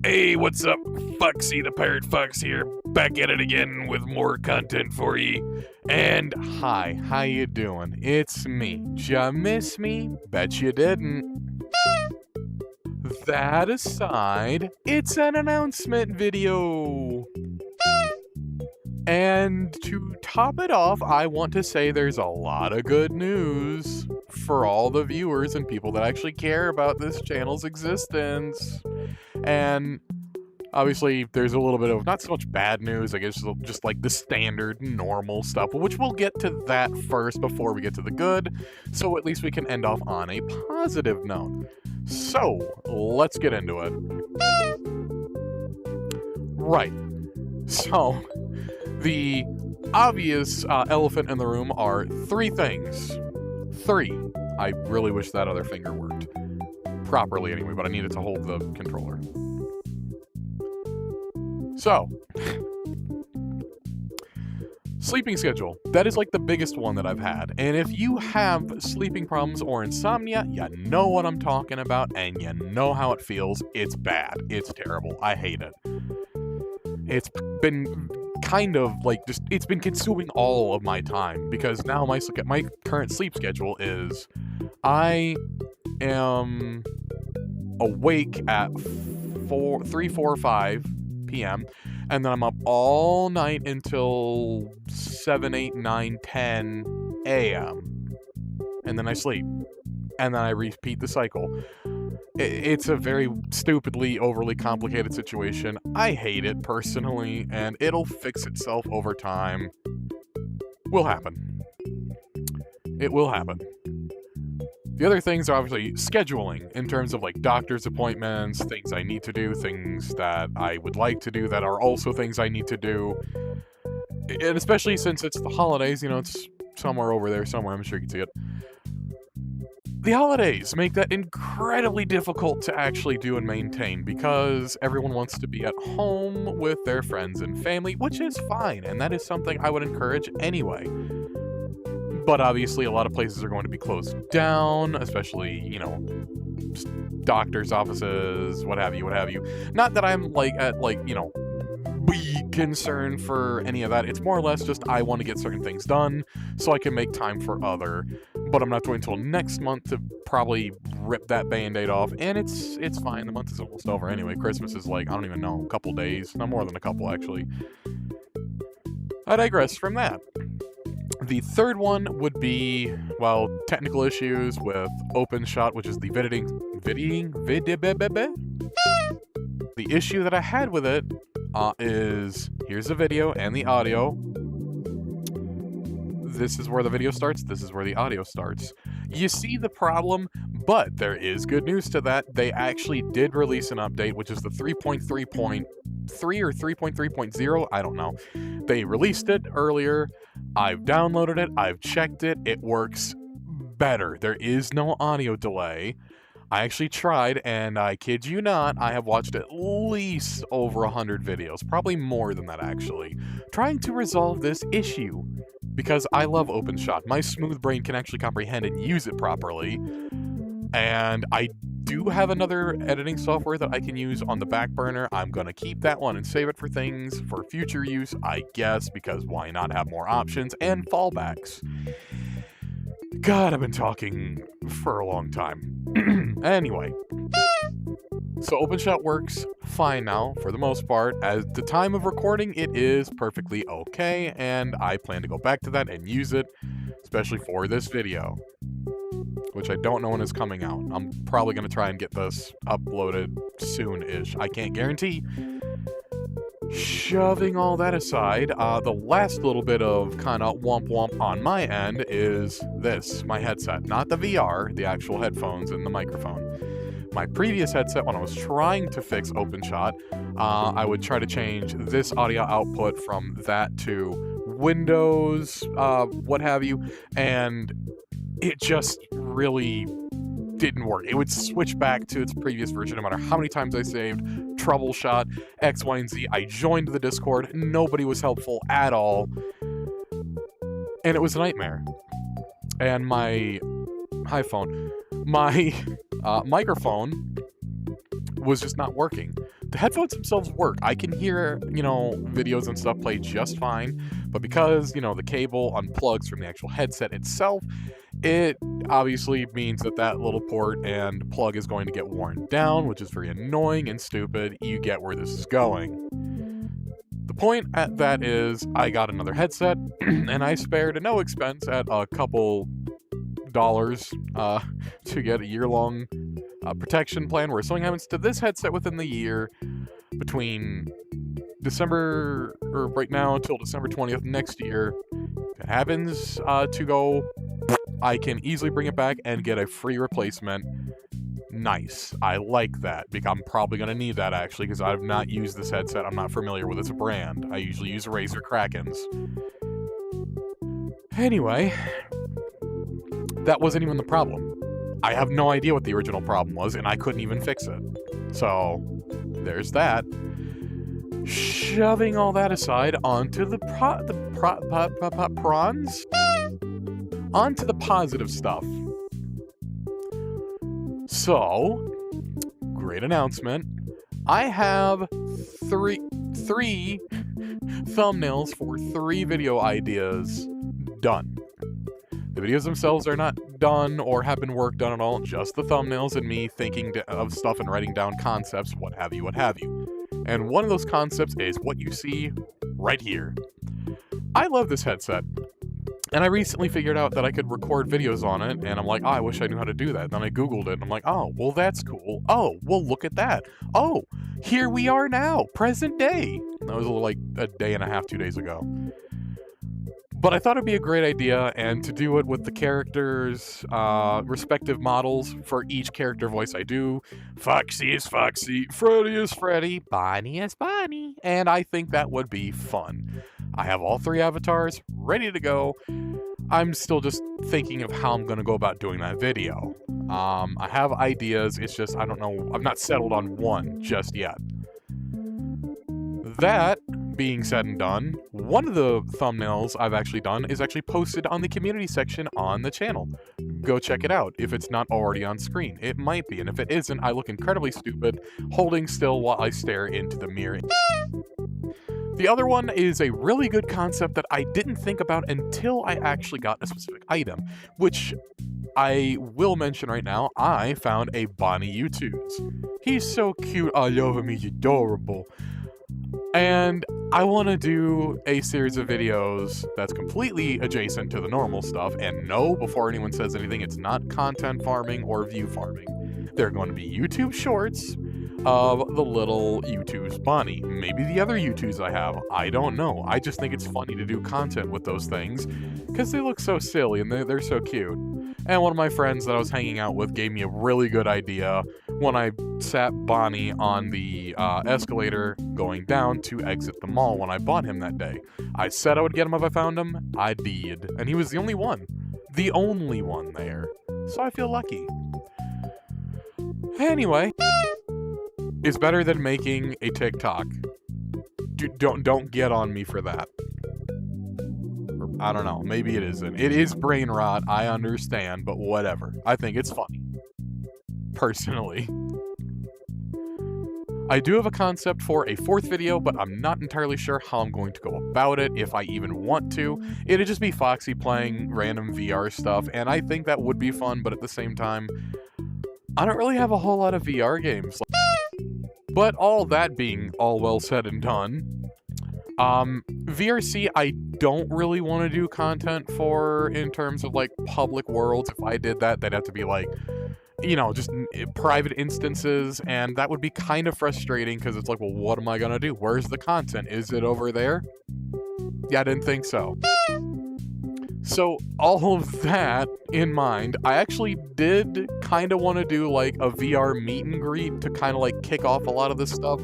Hey, what's up? Foxy the Pirate Fox here, back at it again with more content for you. And Hi, how you doing? It's me. Ya miss me? Bet you didn't. That aside, it's an announcement video. And to top it off, I want to say there's a lot of good news for all the viewers and people that actually care about this channel's existence. And obviously, there's a little bit of not so much bad news, I guess, just like the standard normal stuff, which we'll get to that first before we get to the good, so at least we can end off on a positive note. So, let's get into it. Right. So, the obvious elephant in the room are three things. Three. I really wish that other finger worked. Properly anyway, but I needed to hold the controller. So, sleeping schedule. That is like the biggest one that I've had. And if you have sleeping problems or insomnia, you know what I'm talking about and you know how it feels. It's bad. It's terrible. I hate it. It's been kind of like just, it's been consuming all of my time because now my current sleep schedule is I am awake at 3, 4, 5 p.m. and then I'm up all night until 7, 8, 9, 10 a.m. and then I sleep and then I repeat the cycle. It's a very stupidly overly complicated situation. I hate it personally, and it'll fix itself over time. Will happen. It will happen. The other things are obviously scheduling in terms of like doctor's appointments, things I need to do, things that I would like to do that are also things I need to do. And especially since it's the holidays, you know, it's somewhere over there, somewhere, I'm sure you can see it. The holidays make that incredibly difficult to actually do and maintain because everyone wants to be at home with their friends and family, which is fine, and that is something I would encourage anyway. But obviously, a lot of places are going to be closed down, especially, you know, doctor's offices, what have you, what have you. Not that I'm, like, at, like, you know, be concerned for any of that. It's more or less just I want to get certain things done so I can make time for other. But I'm not doing until next month to probably rip that Band-Aid off, and it's fine. The month is almost over anyway. Christmas is like, I don't even know, a couple days. Not more than a couple, actually. I digress from that. The third one would be, well, technical issues with OpenShot, which is the The issue that I had with it is, here's the video and the audio. This is where the video starts, this is where the audio starts. You see the problem, but there is good news to that. They actually did release an update, which is the 3.3.3 or 3.3.0, I don't know. They released it earlier, I've downloaded it, I've checked it, it works better. There is no audio delay. I actually tried, and I kid you not, I have watched at least over 100 videos, probably more than that actually, trying to resolve this issue. Because I love OpenShot. My smooth brain can actually comprehend and use it properly. And I do have another editing software that I can use on the back burner. I'm going to keep that one and save it for things for future use, I guess, because why not have more options and fallbacks? God, I've been talking for a long time. Anyway. So OpenShot works fine now, for the most part. At the time of recording, it is perfectly okay, and I plan to go back to that and use it, especially for this video, which I don't know when it's coming out. I'm probably going to try and get this uploaded soon-ish. I can't guarantee. Shoving all that aside, the last little bit of kind of womp-womp on my end is this, my headset. Not the VR, the actual headphones and the microphone. My previous headset, when I was trying to fix OpenShot, I would try to change this audio output from that to Windows, what have you, and it just really didn't work. It would switch back to its previous version no matter how many times I saved, troubleshot, X, Y, and Z. I joined the Discord, nobody was helpful at all, and it was a nightmare. And my iPhone, my microphone was just not working. The headphones themselves work. I can hear, videos and stuff play just fine, but because, the cable unplugs from the actual headset itself, it obviously means that little port and plug is going to get worn down, which is very annoying and stupid. You get where this is going. The point at that is I got another headset, and I spared no expense at a couple dollars to get a year-long protection plan where if something happens to this headset within the year between December, or right now until December 20th next year, if it happens to go, I can easily bring it back and get a free replacement. Nice. I like that, because I'm probably going to need that actually, because I've not used this headset. I'm not familiar with its brand. I usually use Razer Krakens. Anyway, that wasn't even the problem. I have no idea what the original problem was, and I couldn't even fix it. So, there's that. Shoving all that aside, onto the prawns? Onto the positive stuff. So, great announcement. I have three thumbnails for 3 video ideas done. The videos themselves are not done or have been worked on at all, just the thumbnails and me thinking of stuff and writing down concepts, what have you. And one of those concepts is what you see right here. I love this headset. And I recently figured out that I could record videos on it, and I'm like, I wish I knew how to do that. Then I Googled it, and I'm like, oh, well, that's cool. Oh, well, look at that. Oh, here we are now, present day. That was like a day and a half, 2 days ago. But I thought it'd be a great idea, and to do it with the characters' respective models for each character voice I do. Foxy is Foxy, Freddy is Freddy, Bonnie is Bonnie, and I think that would be fun. I have all 3 avatars ready to go. I'm still just thinking of how I'm going to go about doing that video. I have ideas, it's just, I don't know, I've not settled on one just yet. That being said and done, one of the thumbnails I've actually done is actually posted on the community section on the channel. Go check it out if it's not already on screen. It might be, and if it isn't, I look incredibly stupid holding still while I stare into the mirror. The other one is a really good concept that I didn't think about until I actually got a specific item, which I will mention right now. I found a Bonnie U2s. He's so cute, I love him, he's adorable. And I want to do a series of videos that's completely adjacent to the normal stuff, and no, before anyone says anything, it's not content farming or view farming. They're going to be YouTube shorts of the little U2s Bonnie. Maybe the other U2s I have, I don't know. I just think it's funny to do content with those things, because they look so silly and they're so cute. And one of my friends that I was hanging out with gave me a really good idea when I sat Bonnie on the escalator going down to exit the mall when I bought him that day. I said I would get him if I found him. I did. And he was the only one. The only one there. So I feel lucky. Anyway, it's better than making a TikTok. Don't get on me for that. I don't know. Maybe it isn't. It is brain rot. I understand, but whatever. I think it's funny. Personally. I do have a concept for a 4th video, but I'm not entirely sure how I'm going to go about it, if I even want to. It'd just be Foxy playing random VR stuff, and I think that would be fun, but at the same time, I don't really have a whole lot of VR games. But all that being all well said and done, VRC I don't really want to do content for in terms of like public worlds. If I did that, they'd have to be like, just private instances, and that would be kind of frustrating because it's like, well, what am I gonna do? Where's the content? Is it over there? Yeah, I didn't think so. So all of that in mind, I actually did kind of want to do like a VR meet and greet to kind of like kick off a lot of this stuff.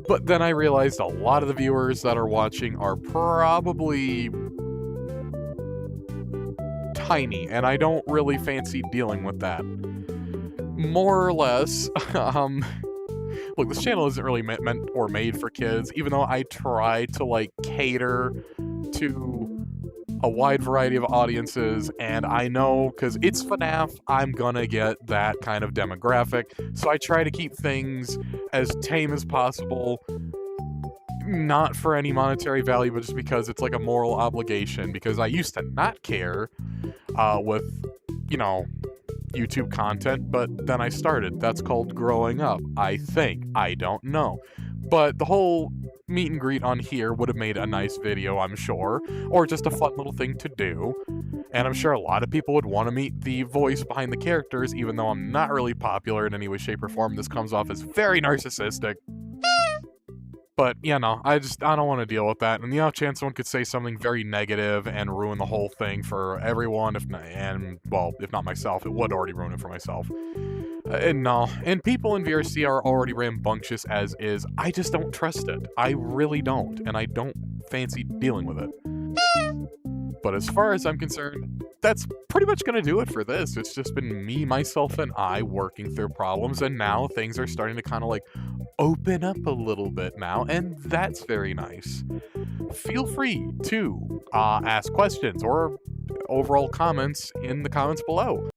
But then I realized a lot of the viewers that are watching are probably tiny, and I don't really fancy dealing with that. More or less, look, this channel isn't really meant or made for kids, even though I try to like cater to a wide variety of audiences, and I know because it's FNAF, I'm gonna get that kind of demographic, so I try to keep things as tame as possible, not for any monetary value, but just because it's like a moral obligation, because I used to not care with, you know, YouTube content, but then I started. That's called growing up, I think. I don't know. But the whole meet and greet on here would have made a nice video, I'm sure, or just a fun little thing to do. And I'm sure a lot of people would want to meet the voice behind the characters, even though I'm not really popular in any way, shape, or form. This comes off as very narcissistic. But, you know, I don't want to deal with that. And the off chance someone could say something very negative and ruin the whole thing for everyone, if not myself, it would already ruin it for myself. And no, and people in VRC are already rambunctious as is. I just don't trust it. I really don't, and I don't fancy dealing with it. But as far as I'm concerned, that's pretty much going to do it for this. It's just been me, myself, and I working through problems, and now things are starting to kind of like open up a little bit now, and that's very nice. Feel free to ask questions or overall comments in the comments below.